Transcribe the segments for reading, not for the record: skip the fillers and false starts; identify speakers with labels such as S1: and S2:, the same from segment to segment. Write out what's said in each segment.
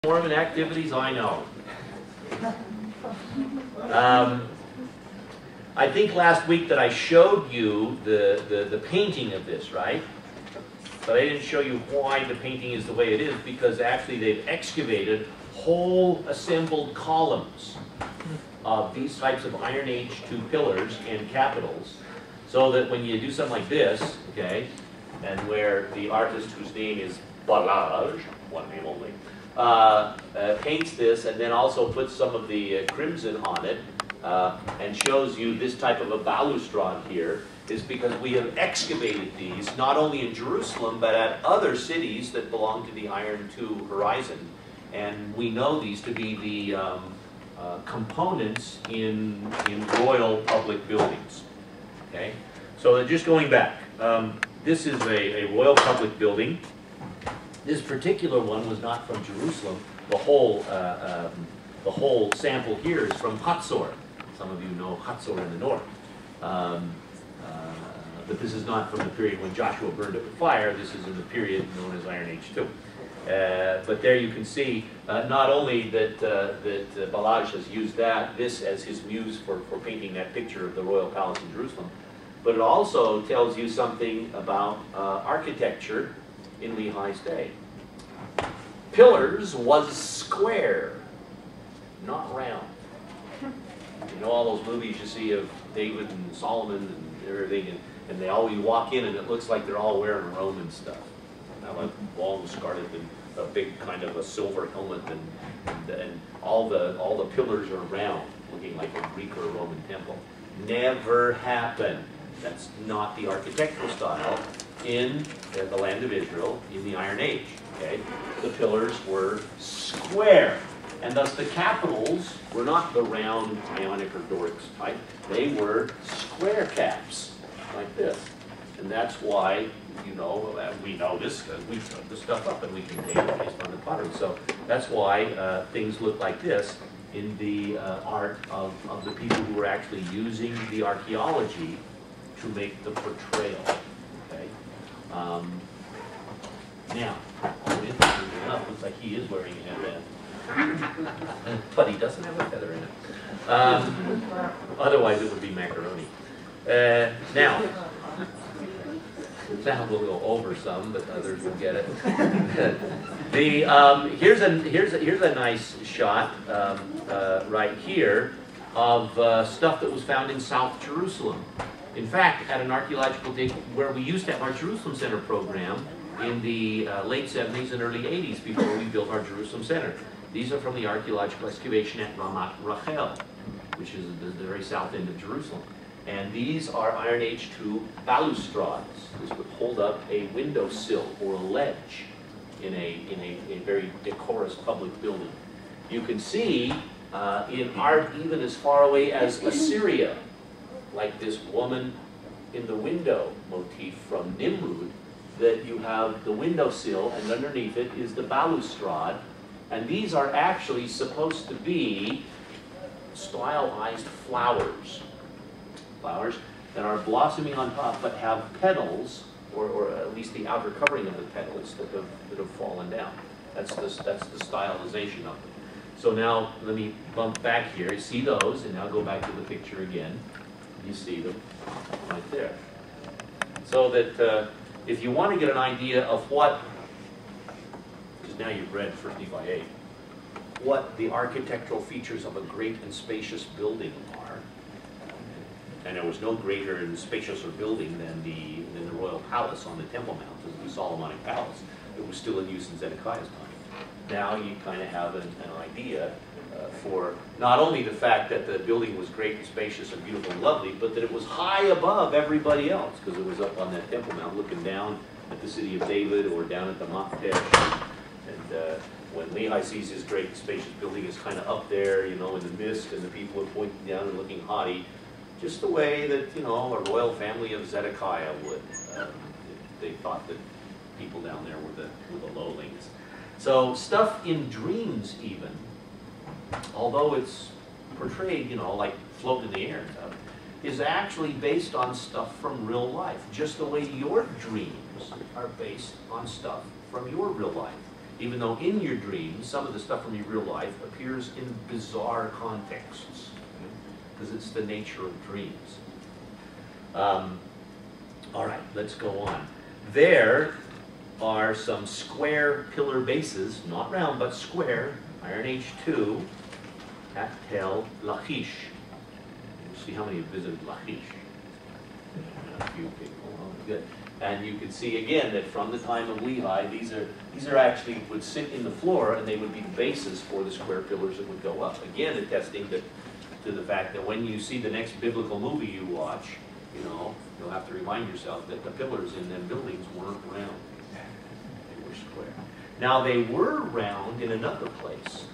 S1: Mormon activities, I know. I think last week that I showed you the painting of this, right? But I didn't show you why the painting is the way it is, because actually they've excavated whole assembled columns of these types of Iron Age 2 pillars and capitals, so that when you do something like this, okay, and where the artist, whose name is Balaj, one name only, paints this and then also puts some of the crimson on it and shows you this type of a balustrade here, is because we have excavated these not only in Jerusalem but at other cities that belong to the Iron II horizon, and we know these to be the components in royal public buildings. Okay, so just going back, this is a royal public building. This particular one was not from Jerusalem. The whole sample here is from Hatzor. Some of you know Hatzor in the north. But this is not from the period when Joshua burned it with fire. This is in the period known as Iron Age 2. But there you can see not only that, Balaj has used this as his muse for painting that picture of the royal palace in Jerusalem, but it also tells you something about architecture in Lehi's day. Pillars was square, not round. You know all those movies you see of David and Solomon and everything, and they always walk in and it looks like they're all wearing Roman stuff. Not like long scarlet and a big kind of a silver helmet, and all the pillars are round, looking like a Greek or a Roman temple. Never happened. That's not the architectural style in the land of Israel in the Iron Age. Okay, the pillars were square, and thus the capitals were not the round Ionic or Doric type. They were square caps like this, and that's why, you know, we know this because we took the stuff up and we can date it based on the pottery. So that's why things look like this in the art of the people who were actually using the archaeology to make the portrayal. Okay. Now, interestingly enough, looks like he is wearing a headband, but he doesn't have a feather in it. Otherwise, it would be macaroni. Now we'll go over some, but others will get it. Here's a nice shot right here of stuff that was found in South Jerusalem. In fact, at an archaeological dig where we used to have our Jerusalem Center program in the late 70s and early 80s before we built our Jerusalem Center. These are from the archaeological excavation at Ramat Rachel, which is the very south end of Jerusalem. And these are Iron Age 2 balustrades. This would hold up a windowsill or a ledge in a very decorous public building. You can see in art even as far away as Assyria, like this woman in the window motif from Nimrud, that you have the windowsill and underneath it is the balustrade, and these are actually supposed to be stylized flowers that are blossoming on top but have petals, or at least the outer covering of the petals that have fallen down. That's the stylization of them. So now let me bump back here. You see those, and now go back to the picture again. You see them right there. So that if you want to get an idea of what, because now you've read 1 Nephi 8, what the architectural features of a great and spacious building are, and there was no greater and spaciouser building than the royal palace on the Temple Mount, the Solomonic Palace. It was still in use in Zedekiah's time. Now you kind of have an idea for not only the fact that the building was great and spacious and beautiful and lovely, but that it was high above everybody else, because it was up on that Temple Mount looking down at the city of David or down at the Maktesh. And when Lehi sees his great and spacious building is kind of up there, you know, in the mist, and the people are pointing down and looking haughty, just the way that, you know, a royal family of Zedekiah would. They thought that people down there were the lowlings. So stuff in dreams even, although it's portrayed, you know, like floating in the air and stuff, is actually based on stuff from real life, just the way your dreams are based on stuff from your real life. even though in your dreams, some of the stuff from your real life appears in bizarre contexts, because it's the nature of dreams. All right, let's go on. There are some square pillar bases, not round, but square, Iron Age 2, at Tel Lachish. See how many have visited Lachish? A few people. Oh, good. And you can see again that from the time of Lehi, these are actually would sit in the floor, and they would be the bases for the square pillars that would go up. Again, attesting to the fact that when you see the next biblical movie you watch, you know, you'll have to remind yourself that the pillars in them buildings weren't round; they were square. Now they were round in another place.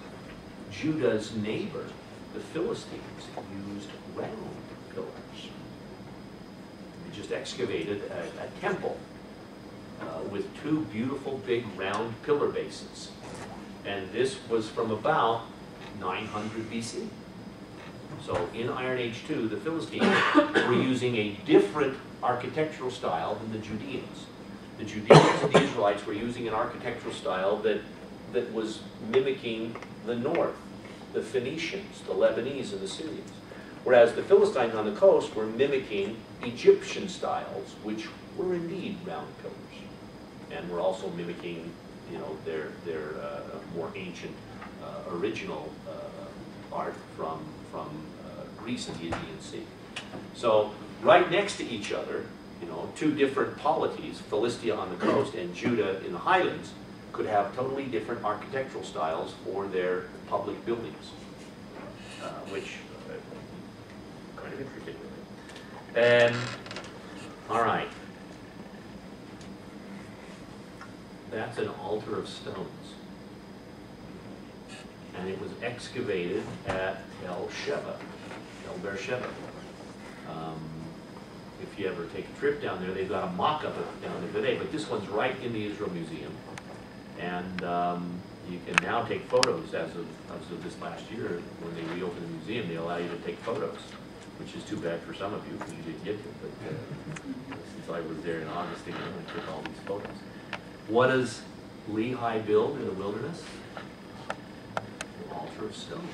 S1: Judah's neighbor, the Philistines, used round pillars. They just excavated a temple with two beautiful big round pillar bases. And this was from about 900 BC. So in Iron Age 2, the Philistines were using a different architectural style than the Judeans. The Judeans and the Israelites were using an architectural style that was mimicking the north, the Phoenicians, the Lebanese, and the Syrians. Whereas the Philistines on the coast were mimicking Egyptian styles, which were indeed round pillars, and were also mimicking, you know, their more ancient original art from Greece and the Aegean Sea. So right next to each other, you know, two different polities, Philistia on the coast and Judah in the highlands, could have totally different architectural styles for their public buildings, which kind of interesting. And all right, that's an altar of stones, and it was excavated at Tel Beersheba. If you ever take a trip down there, they've got a mock-up of it down there today, but this one's right in the Israel Museum. And you can now take photos as of this last year. When they reopened the museum, they allow you to take photos, which is too bad for some of you because you didn't get to. But since I was there in August again, I took all these photos. What does Lehi build in the wilderness? An altar of stones.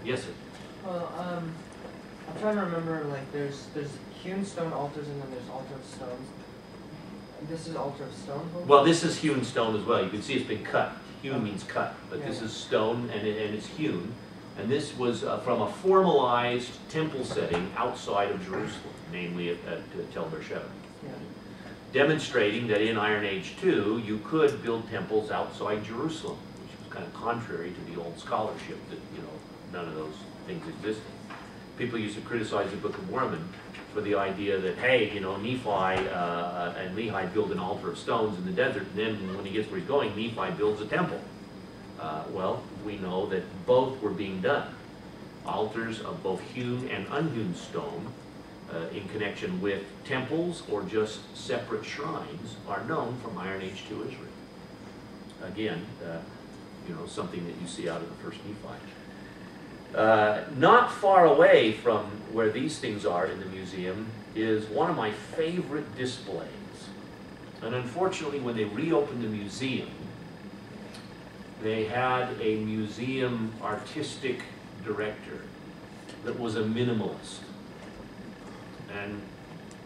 S1: Yes, sir.
S2: Well, I'm trying to remember. Like, there's hewn stone altars, and then there's altar of stones. This is altar of stone?
S1: Well, this is hewn stone as well. You can see it's been cut. Hewn means cut, but yeah, this is stone, and it's hewn. And this was from a formalized temple setting outside of Jerusalem, namely at Tel Beersheba.
S2: Yeah.
S1: Demonstrating that in Iron Age 2, you could build temples outside Jerusalem, which was kind of contrary to the old scholarship that, you know, none of those things existed. People used to criticize the Book of Mormon for the idea that, hey, you know, Nephi and Lehi build an altar of stones in the desert, and then when he gets where he's going, Nephi builds a temple. Well, we know that both were being done. Altars of both hewn and unhewn stone in connection with temples or just separate shrines are known from Iron Age 2 Israel. Again, you know, something that you see out of the first Nephi. Not far away from where these things are in the museum is one of my favorite displays. And unfortunately, when they reopened the museum, they had a museum artistic director that was a minimalist. And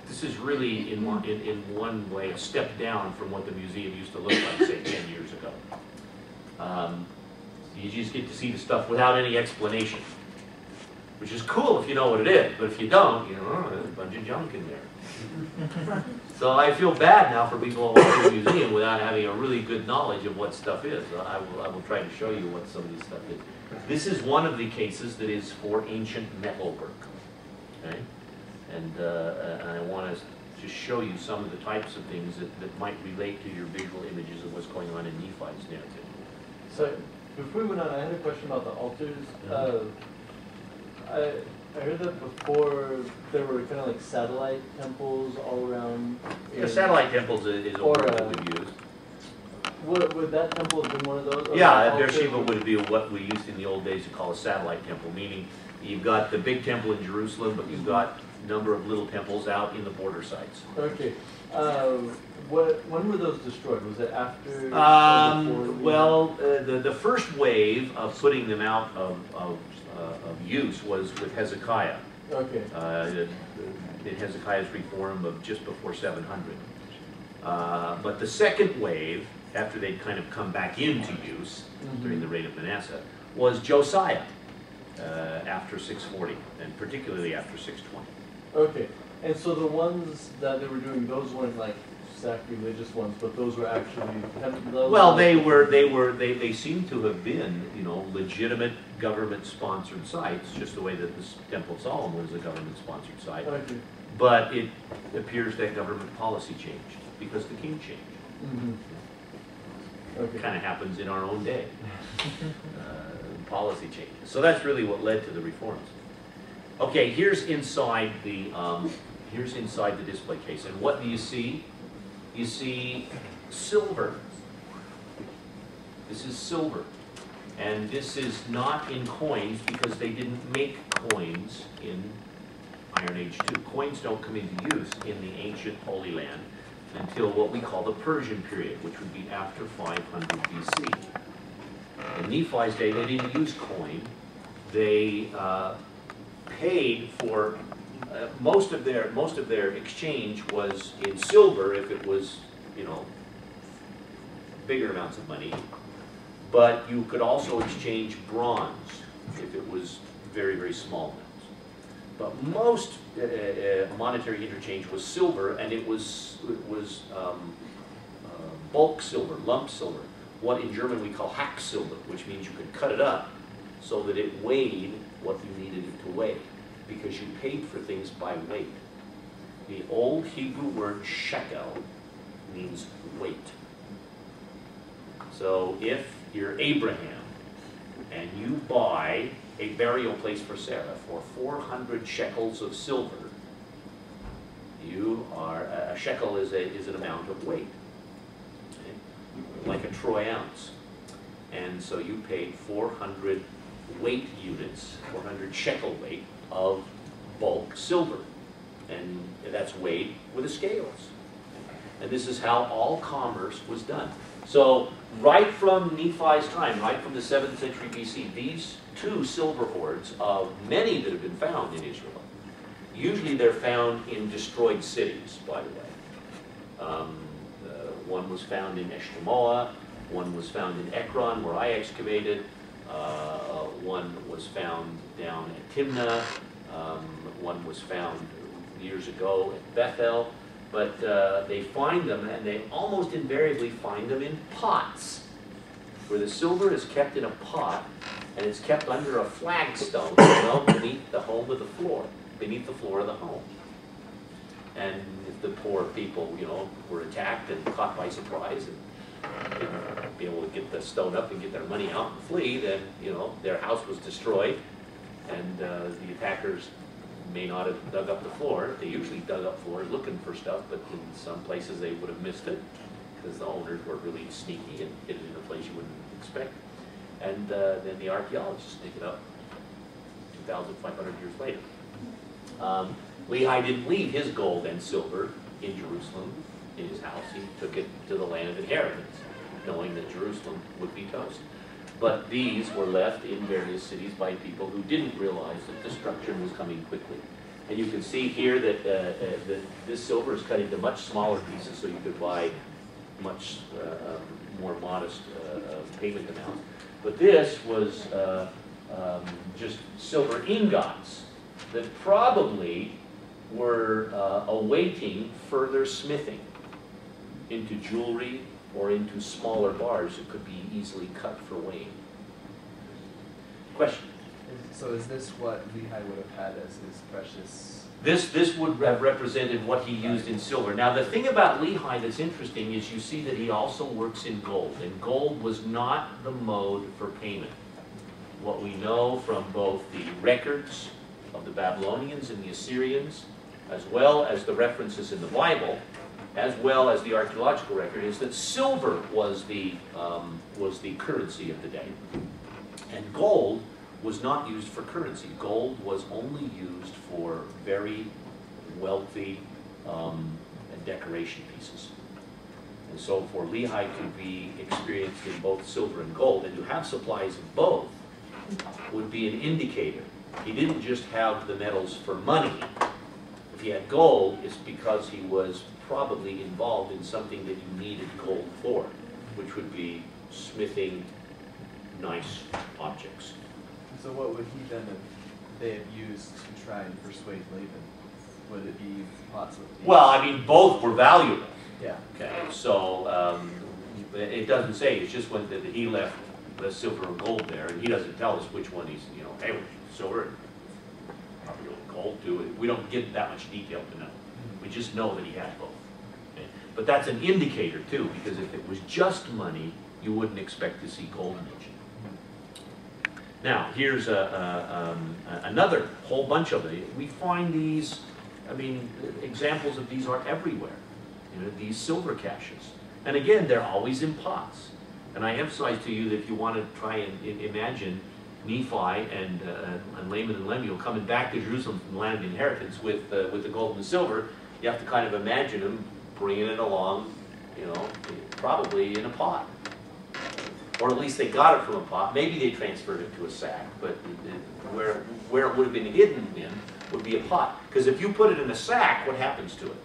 S1: this is really, in one way, a step down from what the museum used to look like, say, 10 years ago. You just get to see the stuff without any explanation, which is cool if you know what it is, but if you don't, you know, there's a bunch of junk in there. So I feel bad now for people who walk to the museum without having a really good knowledge of what stuff is. I will try to show you what some of this stuff is. This is one of the cases that is for ancient metalwork. Okay? And I want to just show you some of the types of things that might relate to your visual images of what's going on in Nephi's narrative.
S3: So, before we went on, I had a question about the altars. I heard that before there were kind of like satellite temples all around.
S1: Yeah, satellite temples is a word that we've used.
S3: Would that temple have been one of those?
S1: Yeah, Beersheba would be what we used in the old days to call a satellite temple, meaning you've got the big temple in Jerusalem, but you've got a number of little temples out in the border sites.
S3: Okay. when were those destroyed? Was it after? Or before?
S1: Well, the first wave of putting them out of use was with Hezekiah.
S3: Okay.
S1: In Hezekiah's reform of just before 700. But the second wave, after they'd kind of come back into use during the reign of Manasseh, was Josiah after 640, and particularly after 620.
S3: Okay, and so the ones that they were doing, those weren't like sacrilegious ones, but those were actually.
S1: Well, they seem to have been, you know, legitimate government-sponsored sites, just the way that the Temple of Solomon was a government-sponsored site.
S3: Okay.
S1: But it appears that government policy changed because the king changed.
S3: Okay.
S1: Kind of happens in our own day. Policy changes. So that's really what led to the reforms. Okay, here's inside the display case, and what do you see? You see silver. This is silver, and this is not in coins because they didn't make coins in Iron Age 2. Coins don't come into use in the ancient Holy Land until what we call the Persian period, which would be after 500 BC. In Nephi's day, they didn't use coin. They paid for most of their exchange was in silver if it was, you know, bigger amounts of money. But you could also exchange bronze if it was very, very small amounts. But most monetary interchange was silver, and it was bulk silver, lump silver. What in German we call hack silver, which means you could cut it up so that it weighed what you needed it to weigh, because you paid for things by weight. The old Hebrew word shekel means weight. So if you're Abraham and you buy a burial place for Sarah for 400 shekels of silver, you are, a shekel is an amount of weight, okay? Like a troy ounce. And so you paid 400 weight units, 400 shekel weight of bulk silver. And that's weighed with the scales. And this is how all commerce was done. So right from Nephi's time, right from the 7th century BC, these two silver hoards of many that have been found in Israel, usually they're found in destroyed cities, by the way. One was found in Eshtemoa, one was found in Ekron, where I excavated, one was found down at Timnah, one was found years ago at Bethel. But they find them, and they almost invariably find them in pots, where the silver is kept in a pot, and it's kept under a flagstone, you know, beneath the home of the floor, beneath the floor of the home. And if the poor people, you know, were attacked and caught by surprise and didn't be able to get the stone up and get their money out and flee, then, you know, their house was destroyed, and the attackers may not have dug up the floor. They usually dug up floors looking for stuff, but in some places they would have missed it because the owners were really sneaky and hid it in a place you wouldn't expect. And then the archaeologists dig it up 2,500 years later. Lehi didn't leave his gold and silver in Jerusalem in his house. He took it to the land of inheritance, knowing that Jerusalem would be toast. But these were left in various cities by people who didn't realize that destruction was coming quickly. And you can see here that this silver is cut into much smaller pieces, so you could buy much more modest payment amounts. But this was just silver ingots that probably were awaiting further smithing into jewelry or into smaller bars that could be easily cut for weighing. Question?
S4: So is this what Lehi would have had as his precious?
S1: This would have represented what he used in silver. Now the thing about Lehi that's interesting is you see that he also works in gold, and gold was not the mode for payment. What we know from both the records of the Babylonians and the Assyrians, as well as the references in the Bible, as well as the archaeological record, is that silver was the currency of the day. And gold was not used for currency. Gold was only used for very wealthy decoration pieces. And so for Lehi to be experienced in both silver and gold, and to have supplies of both, would be an indicator. He didn't just have the metals for money. If he had gold, it's because he was probably involved in something that you needed gold for, which would be smithing nice objects.
S4: So what would he then have, they have used to try and persuade Laban? Would it be pots of these?
S1: Well, I mean, both were valuable.
S4: Yeah.
S1: Okay, so it doesn't say, it's just when that he left the silver and gold there, and he doesn't tell us which one he's, you know, hey, silver and probably gold too. We don't get that much detail to know. We just know that he had both. Okay? But that's an indicator too, because if it was just money, you wouldn't expect to see gold mentioned. Now, here's another whole bunch of it. We find these, I mean, examples of these are everywhere. You know, these silver caches. And again, they're always in pots. And I emphasize to you that if you want to try and imagine Nephi and Laman and Lemuel coming back to Jerusalem from the land of inheritance with the gold and the silver, you have to kind of imagine them bringing it along, you know, probably in a pot. Or at least they got it from a pot. Maybe they transferred it to a sack, but where it would have been hidden in would be a pot. Because if you put it in a sack, what happens to it?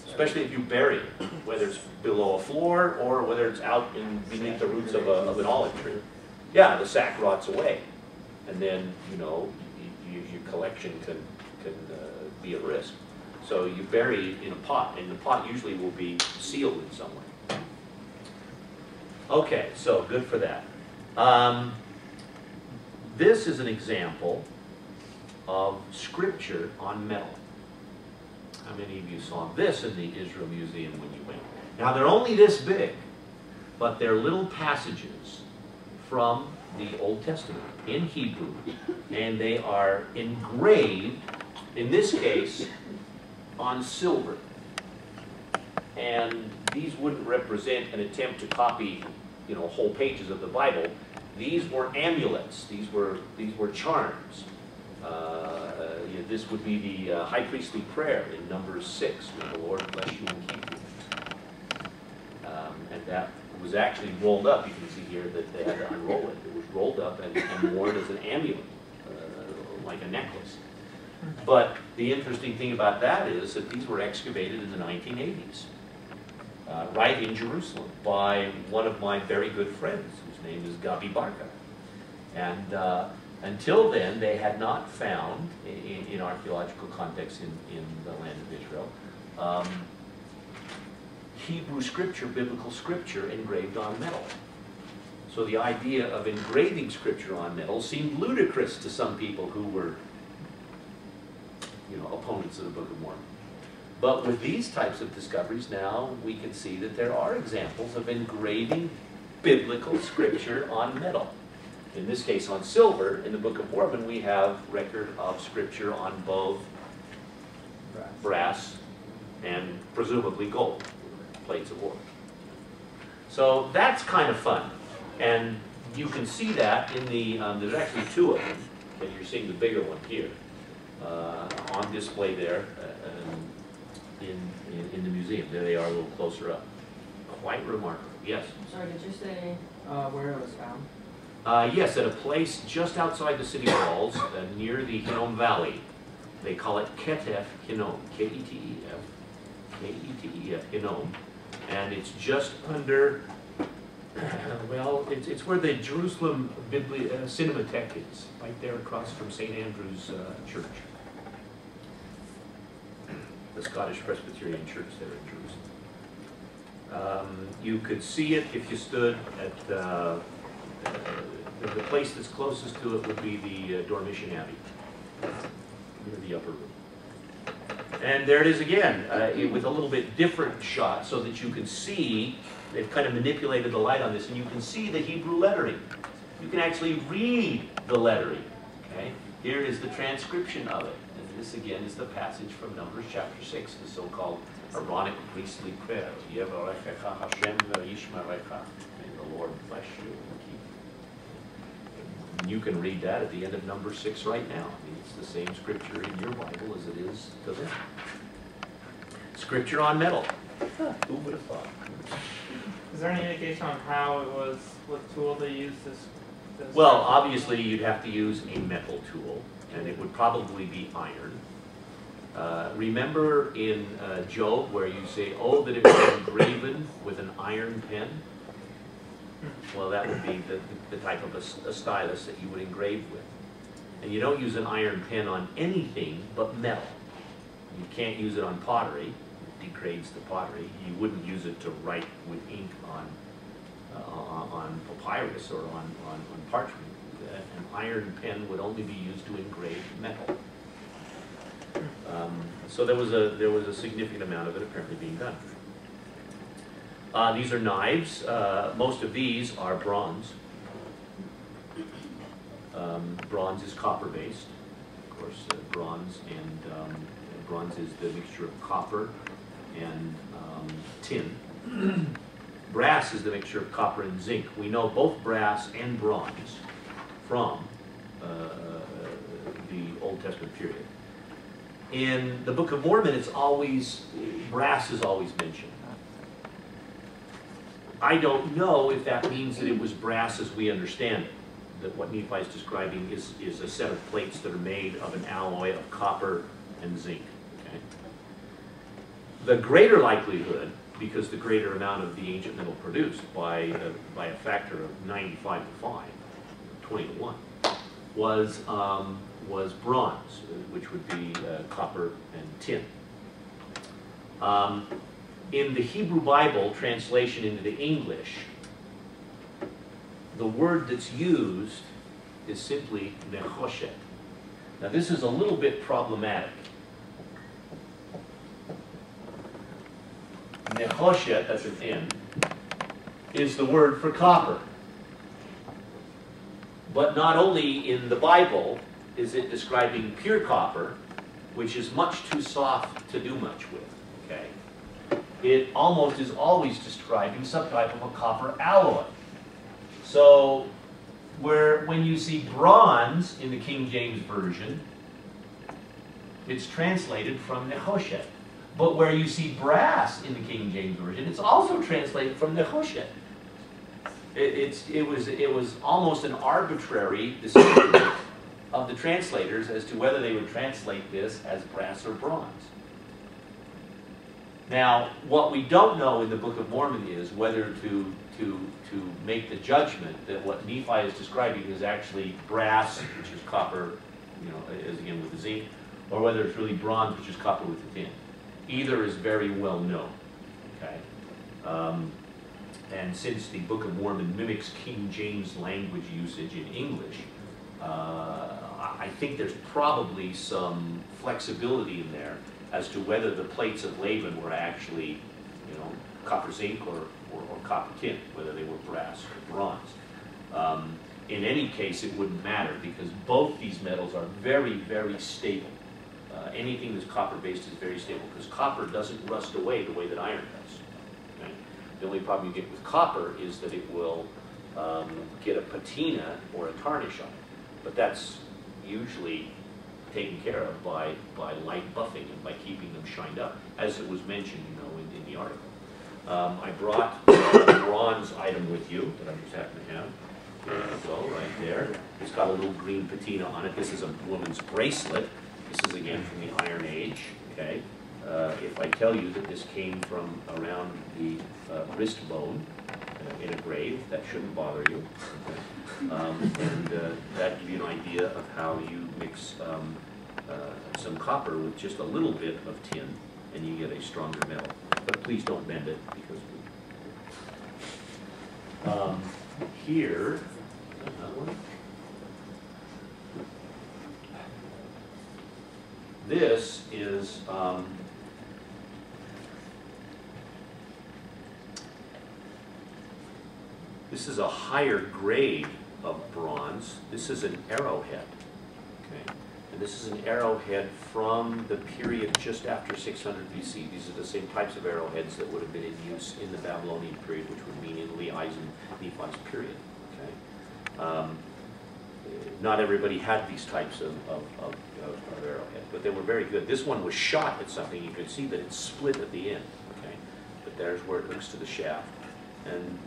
S1: Especially if you bury it, whether it's below a floor or whether it's out beneath the roots of an olive tree. Yeah, the sack rots away. And then, you know, your collection can be at risk. So you bury it in a pot, and the pot usually will be sealed in some way. Okay, so good for that. This is an example of scripture on metal. How many of you saw this in the Israel Museum when you went? Now they're only this big, but they're little passages from the Old Testament in Hebrew, and they are engraved, in this case, on silver. And these wouldn't represent an attempt to copy, you know, whole pages of the Bible. These were amulets. These were charms. You know, this would be the high priestly prayer in Numbers 6, "May the Lord bless you and keep you." And that was actually rolled up. You can see here that they had to unroll it. It was rolled up and worn as an amulet, like a necklace. But the interesting thing about that is that these were excavated in the 1980s, right in Jerusalem, by one of my very good friends, whose name is Gabi Barka. And until then, they had not found, in archaeological context in the land of Israel, Hebrew scripture, biblical scripture engraved on metal. So the idea of engraving scripture on metal seemed ludicrous to some people who were, you know, opponents of the Book of Mormon. But with these types of discoveries, now we can see that there are examples of engraving biblical scripture on metal. In this case, on silver. In the Book of Mormon, we have record of scripture on both brass and presumably gold, plates of ore. So that's kind of fun. And you can see that in the, there's actually two of them, and you're seeing the bigger one here, on display there in the museum. There they are a little closer up. Quite remarkable. Yes?
S2: Sorry, did you say where it was found?
S1: Yes, at a place just outside the city walls, near the Hinnom Valley. They call it Ketef Hinnom, K-E-T-E-F, K-E-T-E-F, Hinnom. And it's just under, well, it's where the Jerusalem Cinematheque is, right there across from St. Andrew's Church. The Scottish Presbyterian Church there in Jerusalem. You could see it if you stood at the place that's closest to it would be the Dormition Abbey, near the upper room. And there it is again, with a little bit different shot so that you can see, they've kind of manipulated the light on this, and you can see the Hebrew lettering. You can actually read the lettering. Okay? Here is the transcription of it. And this again is the passage from Numbers chapter 6, the so-called Aaronic priestly prayer. Yevarechecha Hashem v'yishmerecha. May the Lord bless you and keep you. And you can read that at the end of Numbers 6 right now. I mean, it's the same scripture in your Bible as it is to them. Scripture on metal. Who would have thought?
S5: Is there any indication on how it was, what tool they used this?
S1: Well, obviously, you'd have to use a metal tool, and it would probably be iron. Remember in Job where you say, oh, that it was engraven with an iron pen? Well, that would be the type of a stylus that you would engrave with. And you don't use an iron pen on anything but metal. You can't use it on pottery. It degrades the pottery. You wouldn't use it to write with ink on papyrus or on parchment. An iron pen would only be used to engrave metal. So there was a significant amount of it apparently being done. These are knives. Most of these are bronze. Bronze is copper-based, of course. Bronze is the mixture of copper and tin. Brass is the mixture of copper and zinc. We know both brass and bronze from the Old Testament period. In the Book of Mormon, brass is always mentioned. I don't know if that means that it was brass as we understand it. That what Nephi is describing is a set of plates that are made of an alloy of copper and zinc. Okay? The greater likelihood, because the greater amount of the ancient metal produced by a factor of 95 to 5, 20 to 1, was bronze, which would be copper and tin. In the Hebrew Bible translation into the English, the word that's used is simply nechoshet. Now this is a little bit problematic. Nechoshet, that's an N, is the word for copper. But not only in the Bible is it describing pure copper, which is much too soft to do much with, okay? It almost is always describing some type of a copper alloy. So, when you see bronze in the King James Version, it's translated from nechoshet. But where you see brass in the King James Version, it's also translated from nechoshet. It was almost an arbitrary decision of the translators as to whether they would translate this as brass or bronze. Now, what we don't know in the Book of Mormon is whether to make the judgment that what Nephi is describing is actually brass, which is copper, as again with the zinc, or whether it's really bronze, which is copper with the tin. Either is very well known. Okay, and since the Book of Mormon mimics King James language usage in English, I think there's probably some flexibility in there as to whether the plates of Laban were actually, copper zinc or copper tin, whether they were brass or bronze. In any case, it wouldn't matter because both these metals are very, very stable. Anything that's copper-based is very stable because copper doesn't rust away the way that iron does. Okay? The only problem you get with copper is that it will get a patina or a tarnish on it. But that's usually taken care of by light buffing and by keeping them shined up, as it was mentioned, in the article. I brought a bronze item with you that I just happen to have. There you go, right there. It's got a little green patina on it. This is a woman's bracelet. This is again from the Iron Age. Okay. If I tell you that this came from around the wrist bone in a grave, that shouldn't bother you. Okay. And that gives you an idea of how you mix some copper with just a little bit of tin, and you get a stronger metal. But please don't bend it because here. That one. This is a higher grade of bronze. This is an arrowhead. Okay. And this is an arrowhead from the period just after 600 BC. These are the same types of arrowheads that would have been in use in the Babylonian period, which would mean in Lee Eisen Nephi's period. Okay. Not everybody had these types of arrowhead, but they were very good. This one was shot at something. You could see that it split at the end. Okay. But it. There's where it hooks to the shaft. And,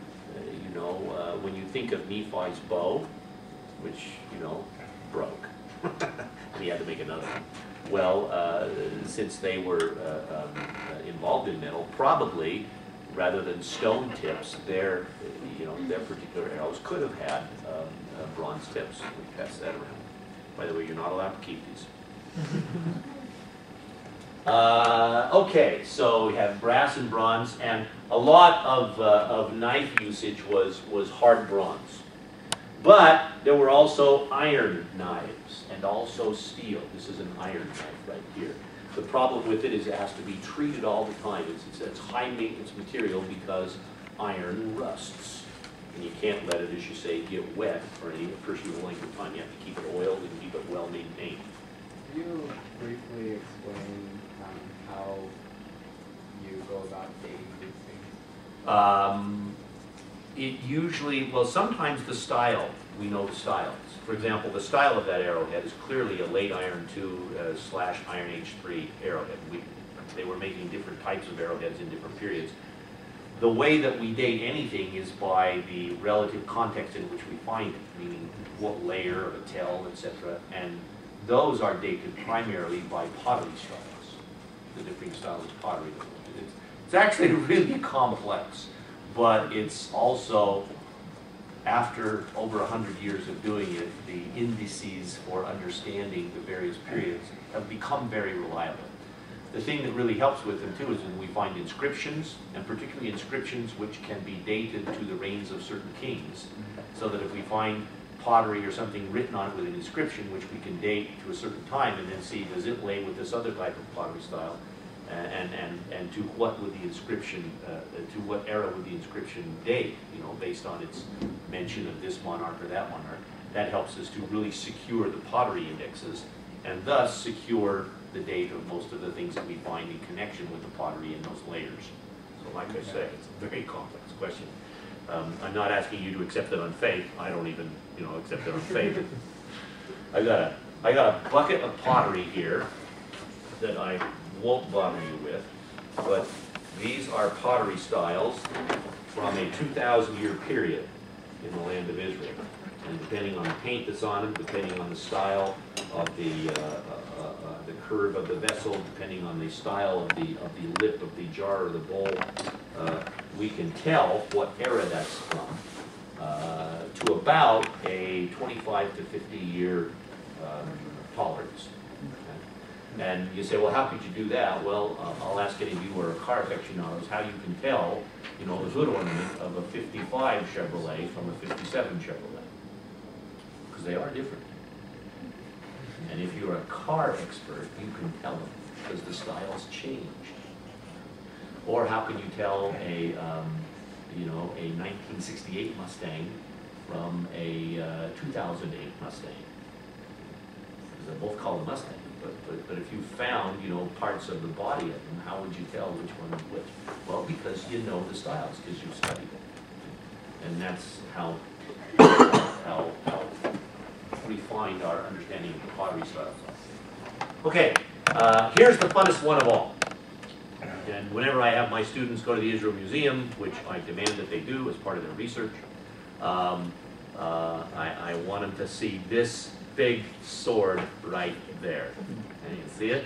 S1: you know, when you think of Nephi's bow, which, you know, broke, and he had to make another one. Well, since they were involved in metal, probably, rather than stone tips, their particular arrows could have had bronze tips. We pass that around. By the way, you're not allowed to keep these. Okay, so we have brass and bronze, and a lot of knife usage was hard bronze. But there were also iron knives and also steel. This is an iron knife right here. The problem with it is it has to be treated all the time. It's high maintenance material because iron rusts. And you can't let it, as you say, get wet for any appreciable length of time. You have to keep it oiled and keep it well maintained.
S6: Could you briefly explain how you go about dating these things?
S1: It usually, well, sometimes the style, we know the styles. For example, the style of that arrowhead is clearly a late iron 2 / iron H3 arrowhead. They were making different types of arrowheads in different periods. The way that we date anything is by the relative context in which we find it, meaning what layer of a tell, etc. And those are dated primarily by pottery styles, the different styles of pottery. It's actually really complex, but it's also, after over 100 years of doing it, the indices for understanding the various periods have become very reliable. The thing that really helps with them too is when we find inscriptions, and particularly inscriptions which can be dated to the reigns of certain kings, so that if we find pottery or something written on it with an inscription which we can date to a certain time and then see does it lay with this other type of pottery style, and to what would the inscription, to what era would the inscription date, you know, based on its mention of this monarch or that monarch. That helps us to really secure the pottery indexes and thus secure the date of most of the things that we find in connection with the pottery in those layers. So like I say, it's a very complex question. I'm not asking you to accept it on faith. I don't even, you know, accept it on faith. I got a bucket of pottery here that I won't bother you with, but these are pottery styles from a 2,000-year period in the land of Israel. And depending on the paint that's on them, depending on the style of the curve of the vessel, depending on the style of the lip of the jar or the bowl, we can tell what era that's from to about a 25 to 50-year tolerance. Okay? And you say, well, how could you do that? Well, I'll ask any of you who are car aficionados how you can tell, you know, the hood ornament of a 55 Chevrolet from a 57 Chevrolet. Because they are different. And if you're a car expert, you can tell them because the styles changed. Or how can you tell a 1968 Mustang from a 2008 Mustang? Because they're both called a Mustang. But if you found, you know, parts of the body of them, how would you tell which one was which? Well, because you know the styles, because you've studied it. And that's how refined our understanding of the pottery styles. Okay, here's the funnest one of all. And whenever I have my students go to the Israel Museum, which I demand that they do as part of their research, I want them to see this big sword right there. And you can see it.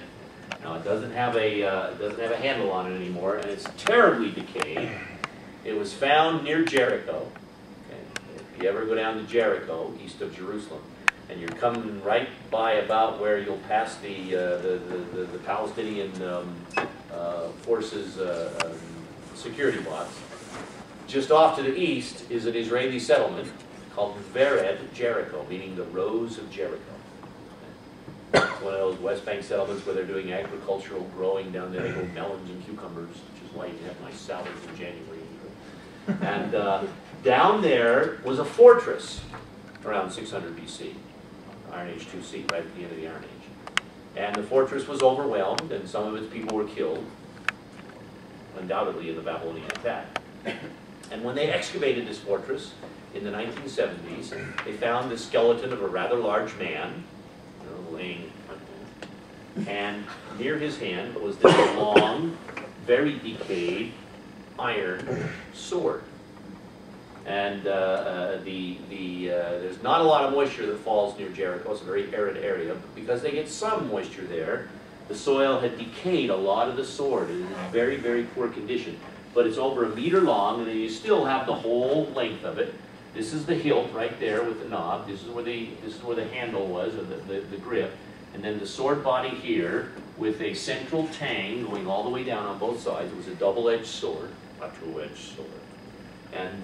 S1: Now it doesn't have a handle on it anymore, and it's terribly decayed. It was found near Jericho. Okay. If you ever go down to Jericho, east of Jerusalem, and you're coming right by about where you'll pass the Palestinian forces security box. Just off to the east is an Israeli settlement called Vered Jericho, meaning the Rose of Jericho. It's one of those West Bank settlements where they're doing agricultural growing down there. They grow melons and cucumbers, which is why you have nice salads in January. And down there was a fortress around 600 BC, Iron Age 2C, right at the end of the Iron Age. And the fortress was overwhelmed, and some of its people were killed, undoubtedly in the Babylonian attack. And when they excavated this fortress in the 1970s, they found the skeleton of a rather large man, you know, laying, and near his hand was this long, very decayed iron sword. And there's not a lot of moisture that falls near Jericho. It's a very arid area. But because they get some moisture there, the soil had decayed a lot of the sword. It is in very, very poor condition. But it's over 1 meter long, and then you still have the whole length of it. This is the hilt right there with the knob. This is where the handle was, or the grip. And then the sword body here with a central tang going all the way down on both sides. It was a double-edged sword, a two-edged sword. And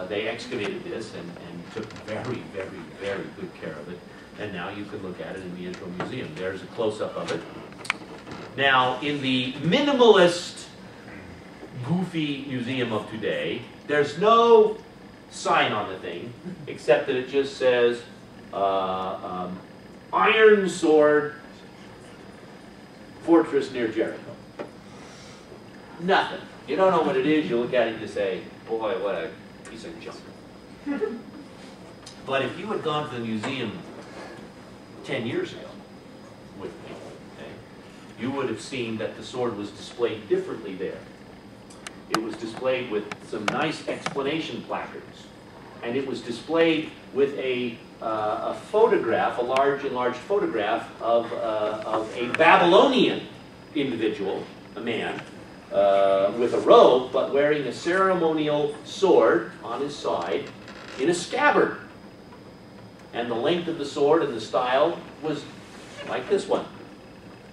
S1: they excavated this and took very, very, very good care of it. And now you can look at it in the Intro Museum. There's a close-up of it. Now, in the minimalist, goofy museum of today, there's no sign on the thing, except that it just says, iron sword, fortress near Jericho. Nothing. You don't know what it is, you look at it and you say, boy, what a piece of junk. But if you had gone to the museum 10 years ago with me, okay, you would have seen that the sword was displayed differently there. It was displayed with some nice explanation placards. And it was displayed with a photograph, a large enlarged photograph of a Babylonian individual, a man, with a robe, but wearing a ceremonial sword on his side in a scabbard. And the length of the sword and the style was like this one.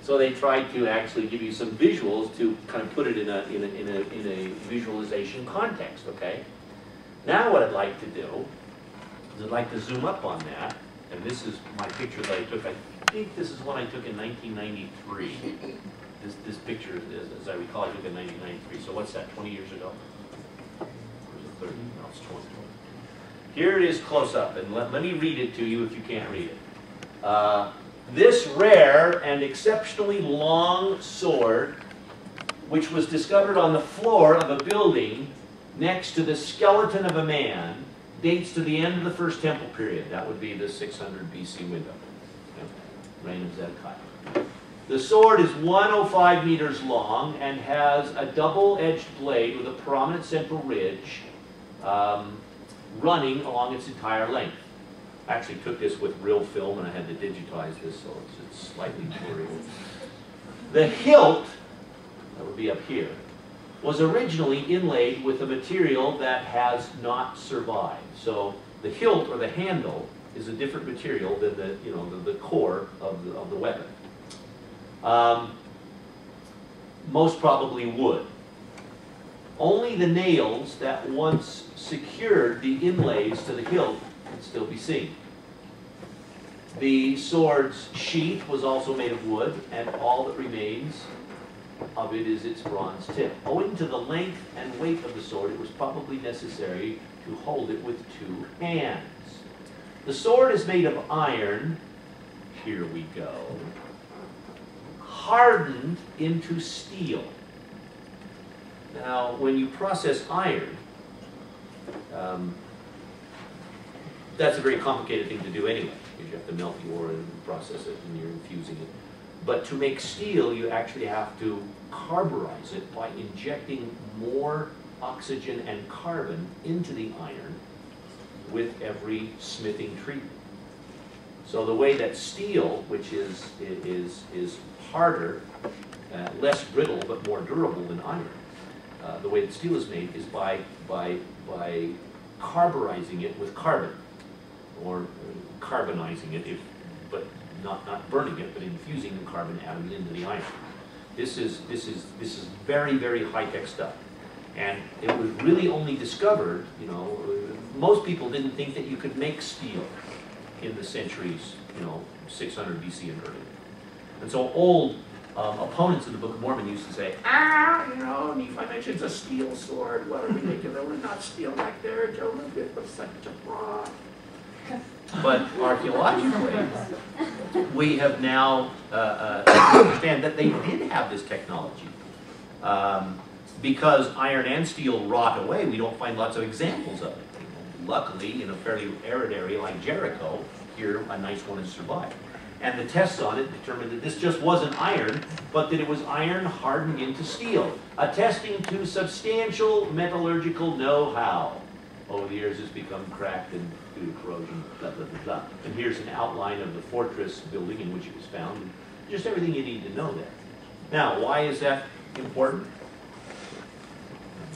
S1: So they tried to actually give you some visuals to kind of put it in a visualization context, okay? Now what I'd like to do is I'd like to zoom up on that, and this is my picture that I took. I think this is one I took in 1993. This picture, as I recall, I took in 1993. So what's that, 20 years ago? Or is it 30? No, it's 20. Here it is close up, and let me read it to you if you can't read it. This rare and exceptionally long sword, which was discovered on the floor of a building next to the skeleton of a man, dates to the end of the First Temple period. That would be the 600 BC window, reign of Zedekiah. The sword is 105 meters long and has a double-edged blade with a prominent central ridge running along its entire length. I actually took this with real film and I had to digitize this, so it's slightly blurry. The hilt, that would be up here, was originally inlaid with a material that has not survived. So the hilt or the handle is a different material than the core of the weapon. Most probably wood. Only the nails that once secured the inlays to the hilt can still be seen. The sword's sheath was also made of wood, and all that remains of it is its bronze tip. Owing to the length and weight of the sword, it was probably necessary to hold it with 2 hands. The sword is made of iron, here we go, hardened into steel. Now, when you process iron, that's a very complicated thing to do anyway, because you have to melt the ore and process it, and you're infusing it. But to make steel, you actually have to carburize it by injecting more oxygen and carbon into the iron with every smithing treatment. So the way that steel, which is harder, less brittle, but more durable than iron, the way that steel is made is by carburizing it with carbon, or carbonizing it, but not burning it, but infusing the carbon atoms into the iron. This is very, very high-tech stuff. And it was really only discovered, most people didn't think that you could make steel in the centuries, 600 BC and earlier. And so old opponents of the Book of Mormon used to say, Nephi mentions a steel sword. What are we thinking? There was not steel back there. Jonah, it was such a fraud. But archaeologically, we have now understand that they did have this technology. Because iron and steel rot away, we don't find lots of examples of it. Luckily, in a fairly arid area like Jericho, here a nice one has survived. And the tests on it determined that this just wasn't iron, but that it was iron hardened into steel, attesting to substantial metallurgical know-how. Over the years, it's become cracked and due to corrosion, blah, blah, blah, blah. And here's an outline of the fortress building in which it was found, and just everything you need to know there. Now, why is that important?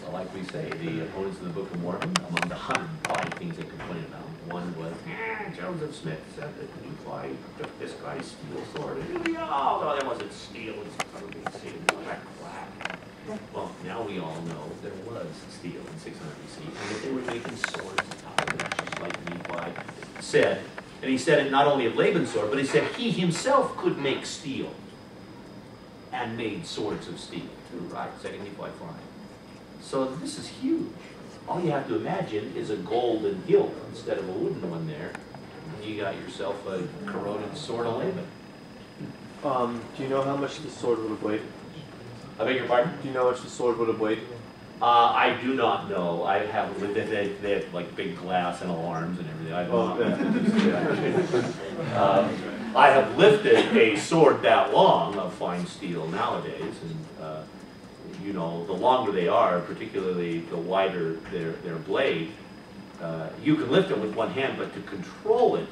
S1: Well, like we say, the opponents of the Book of Mormon, among the 105 things they complained about, one was, Joseph Smith said that Nephi took this guy's steel sword. And we all know that wasn't steel, it was probably steel, black. Well, now we all know there was steel in 600 BC, and that they were making swords out of it, just like Nephi said. And he said it not only of Laban's sword, but he said he himself could make steel and made swords of steel, too, right? 2 Nephi 5. So this is huge. All you have to imagine is a golden hilt instead of a wooden one there. And you got yourself a corroded sword of Laban.
S3: Do you know how much the sword would have weighed?
S1: I beg your pardon?
S3: Do you know how much the sword would have weighed?
S1: I do not know. I have they have like big glass and alarms and everything. I don't know. I have lifted a sword that long of fine steel nowadays, and you know, the longer they are, particularly the wider their blade, you can lift it with one hand, but to control it,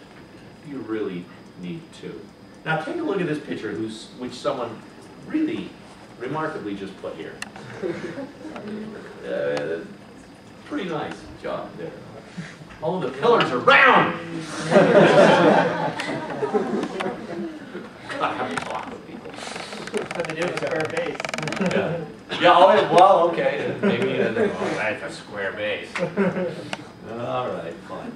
S1: you really need two. Now take a look at this picture, which someone really remarkably just put here. Pretty nice job there. Oh, the pillars are round! God, I have to talk with people.
S5: What they do with square base.
S1: Yeah, oh, well, okay. Maybe that's a square base. All right, fine.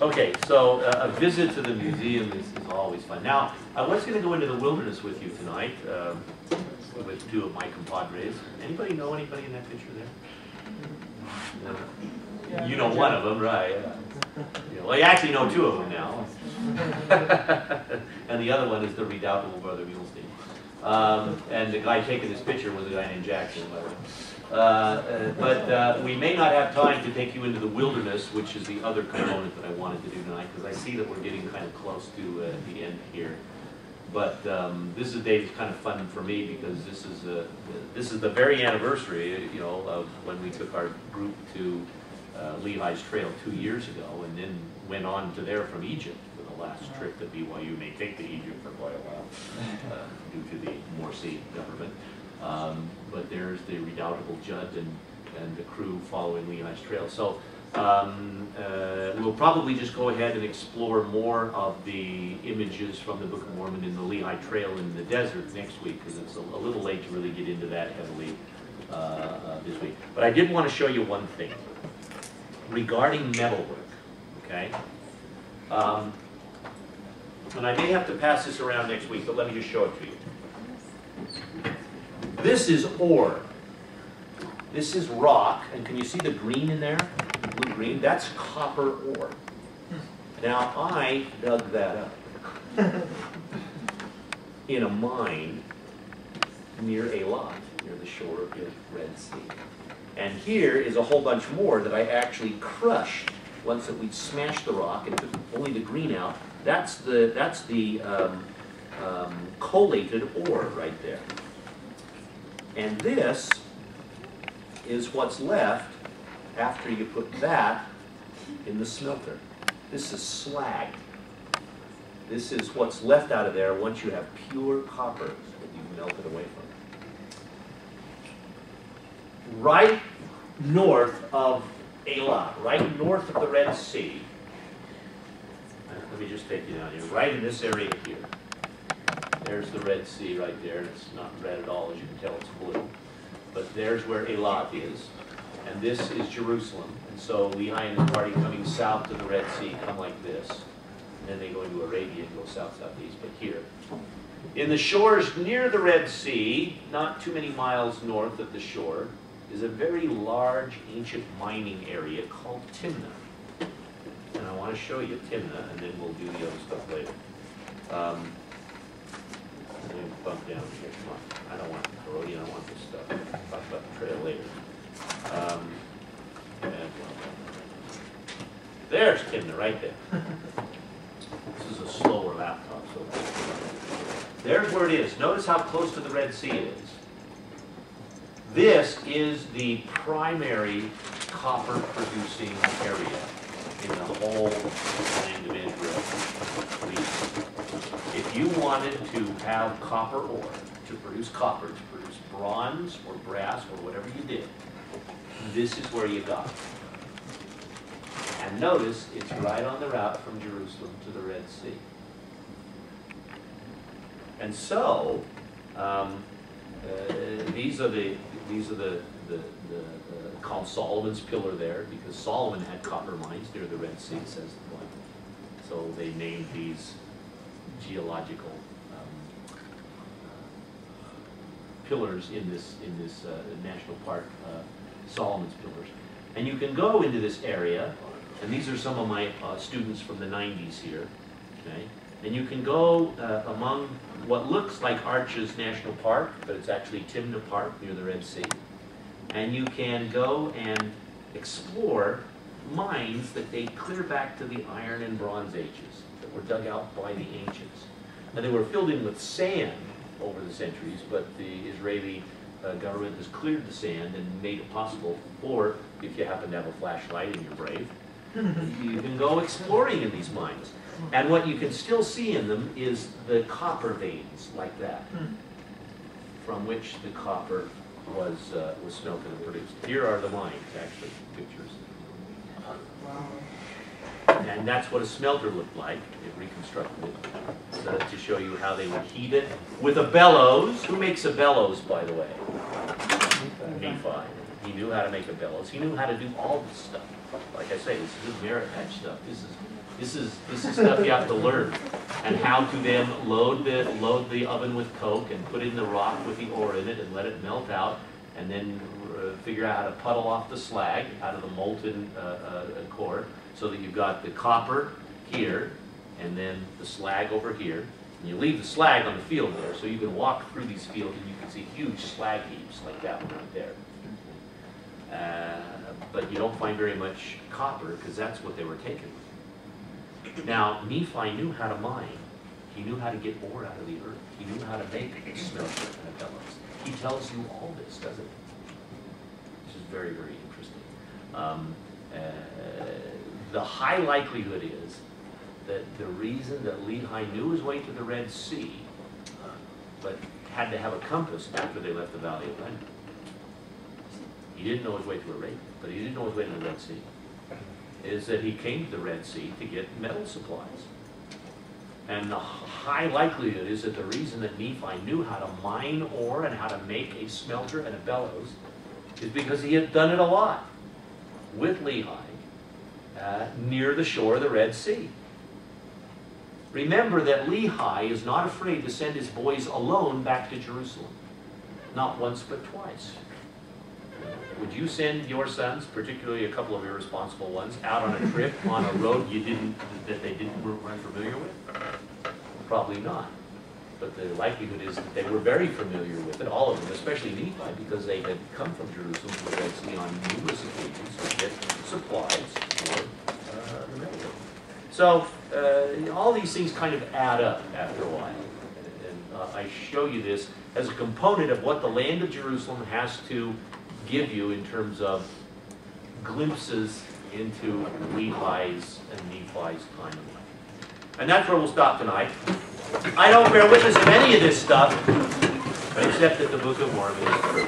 S1: Okay, so a visit to the museum is always fun. Now, I was going to go into the wilderness with you tonight with two of my compadres. Anybody know anybody in that picture there? No. You know one of them, right? Yeah. Well, you actually know two of them now. And the other one is the redoubtable Brother Mulestein. And the guy taking this picture was a guy named Jackson, by the way. But we may not have time to take you into the wilderness, which is the other component that I wanted to do tonight, because I see that we're getting kind of close to the end here. But this is a day that's kind of fun for me, because this is the very anniversary, you know, of when we took our group to Lehi's Trail 2 years ago, and then went on to there from Egypt for the last trip that BYU may take to Egypt for quite a while, due to the Morsi government. But there's the redoubtable Judd and the crew following Lehi's Trail. So we'll probably just go ahead and explore more of the images from the Book of Mormon in the Lehi Trail in the desert next week, because it's a little late to really get into that heavily this week. But I did want to show you one thing regarding metalwork, okay? And I may have to pass this around next week, but let me just show it to you. This is ore. This is rock, and can you see the green in there? Blue-green, that's copper ore. Now, I dug that up in a mine near Eilat, near the shore of the Red Sea. And here is a whole bunch more that I actually crushed once that we'd smashed the rock and took only the green out. That's the collated ore right there. And this is what's left after you put that in the smelter. This is slag. This is what's left out of there once you have pure copper that you've melted away from. Right north of Eilat, right north of the Red Sea. Let me just take you down here. Right in this area here. There's the Red Sea right there. It's not red at all, as you can tell, it's blue. But there's where Eilat is. And this is Jerusalem. And so Lehi and his party coming south to the Red Sea come like this. And then they go into Arabia and go south-southeast. But here, in the shores near the Red Sea, not too many miles north of the shore, is a very large ancient mining area called Timnah. And I want to show you Timnah, and then we'll do the other stuff later. Let me bump down here. Come on. I don't want Herodian. I want this stuff. Talk about the trail later. There's Timnah right there. This is a slow There's where it is. Notice how close to the Red Sea it is. This is the primary copper-producing area in the whole land of Israel. If you wanted to have copper ore, to produce copper, to produce bronze or brass or whatever you did, this is where you got it. And notice, it's right on the route from Jerusalem to the Red Sea. And so, these are called Solomon's Pillar there, because Solomon had copper mines near the Red Sea, says the Bible. So they named these geological pillars in this national park, Solomon's Pillars. And you can go into this area, and these are some of my students from the 90s here, okay? And you can go among what looks like Arches National Park, but it's actually Timnah Park near the Red Sea. And you can go and explore mines that date clear back to the Iron and Bronze Ages that were dug out by the ancients. Now they were filled in with sand over the centuries, but the Israeli government has cleared the sand and made it possible for, if you happen to have a flashlight and you're brave, you can go exploring in these mines. And what you can still see in them is the copper veins like that, from which the copper was smelted and produced. Here are the mines, actually, pictures. And that's what a smelter looked like. It reconstructed it so to show you how they would heat it with a bellows. Who makes a bellows, by the way? Nephi. He knew how to make a bellows. He knew how to do all this stuff. Like I say, this is merit badge stuff. This is stuff you have to learn, and how to then load the oven with coke and put in the rock with the ore in it and let it melt out, and then figure out how to puddle off the slag out of the molten core, so that you've got the copper here and then the slag over here. And you leave the slag on the field there, so you can walk through these fields and you can see huge slag heaps like that one right there. But you don't find very much copper because that's what they were taking. Now, Nephi knew how to mine. He knew how to get ore out of the earth. He knew how to make a smelter and a bellows. He tells you all this, doesn't he? Which is very, very interesting. The high likelihood is that the reason that Lehi knew his way to the Red Sea, but had to have a compass after they left the Valley of Lebanon. He didn't know his way to Arabia, but he didn't know his way to the Red Sea. Is that he came to the Red Sea to get metal supplies. And the high likelihood is that the reason that Nephi knew how to mine ore and how to make a smelter and a bellows is because he had done it a lot with Lehi near the shore of the Red Sea. Remember that Lehi is not afraid to send his boys alone back to Jerusalem. Not once, but twice. Would you send your sons, particularly a couple of irresponsible ones, out on a trip on a road that they weren't familiar with? Probably not. But the likelihood is that they were very familiar with it, all of them, especially Nephi, because they had come from Jerusalem to the Red Sea on numerous occasions to get supplies for the military. So all these things kind of add up after a while. And I show you this as a component of what the land of Jerusalem has to give you in terms of glimpses into Lehi's and Nephi's time in life. And that's where we'll stop tonight. I don't bear witness of any of this stuff, except that the Book of Mormon is true.